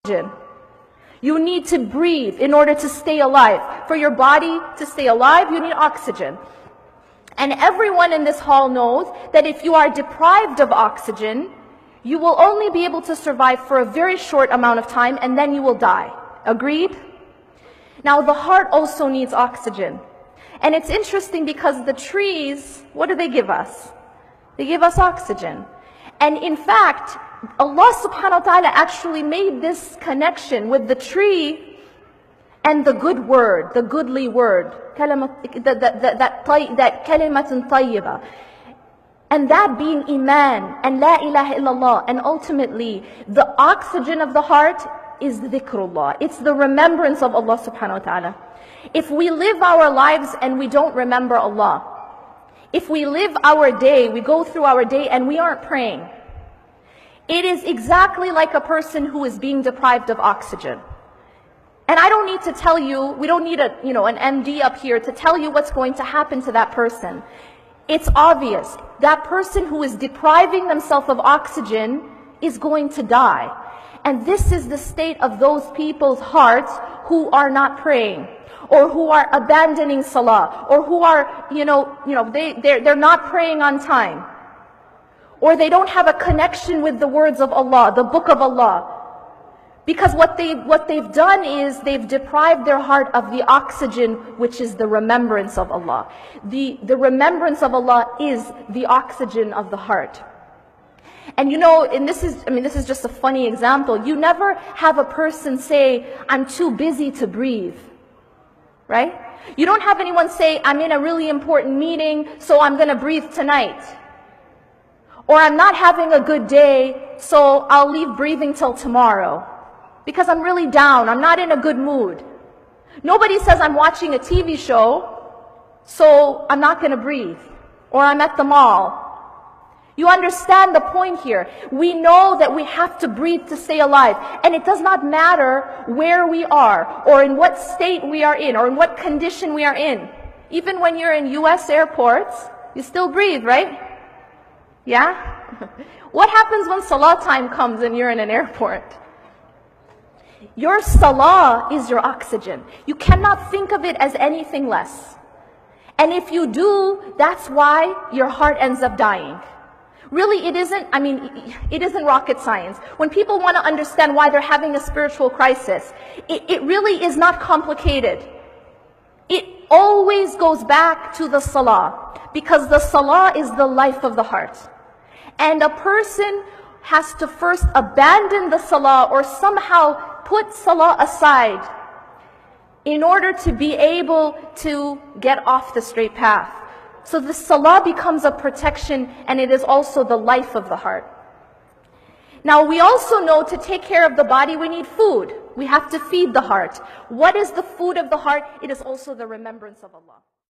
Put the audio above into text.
oxygen. You need to breathe in order to stay alive. For your body to stay alive, you need oxygen. And everyone in this hall knows that if you are deprived of oxygen, you will only be able to survive for a very short amount of time, and then you will die. Agreed? Now, the heart also needs oxygen. And it's interesting because the trees, what do they give us? They give us oxygen. And in fact, Allah subhanahu wa ta'ala actually made this connection with the tree and the good word, the goodly word, that kalimatun tayyibah. And that being iman and la ilaha illallah. And ultimately, the oxygen of the heart is dhikrullah. It's the remembrance of Allah subhanahu wa ta'ala. If we live our lives and we don't remember Allah, if we live our day, we go through our day and we aren't praying, it is exactly like a person who is being deprived of oxygen. And I don't need to tell you, we don't need an MD up here to tell you what's going to happen to that person. It's obvious. That person who is depriving themselves of oxygen is going to die. And this is the state of those people's hearts who are not praying, or who are abandoning salah, or who are, they're not praying on time, or they don't have a connection with the words of Allah, the book of Allah. Because what they've done is they've deprived their heart of the oxygen, which is the remembrance of Allah. The remembrance of Allah is the oxygen of the heart. And this is just a funny example. You never have a person say, I'm too busy to breathe. Right? You don't have anyone say, I'm in a really important meeting, so I'm going to breathe tonight. Or I'm not having a good day, so I'll leave breathing till tomorrow. Because I'm really down, I'm not in a good mood. Nobody says I'm watching a TV show, so I'm not going to breathe. Or I'm at the mall. You understand the point here. We know that we have to breathe to stay alive. And it does not matter where we are, or in what state we are in, or in what condition we are in. Even when you're in US airports, you still breathe, right? Yeah? What happens when salah time comes and you're in an airport? Your salah is your oxygen. You cannot think of it as anything less. And if you do, that's why your heart ends up dying. Really, it isn't rocket science. When people want to understand why they're having a spiritual crisis, it really is not complicated. It always goes back to the salah, because the salah is the life of the heart. And a person has to first abandon the salah, or somehow put salah aside, in order to be able to get off the straight path. So the salah becomes a protection, and it is also the life of the heart. Now, we also know to take care of the body, we need food. We have to feed the heart. What is the food of the heart? It is also the remembrance of Allah.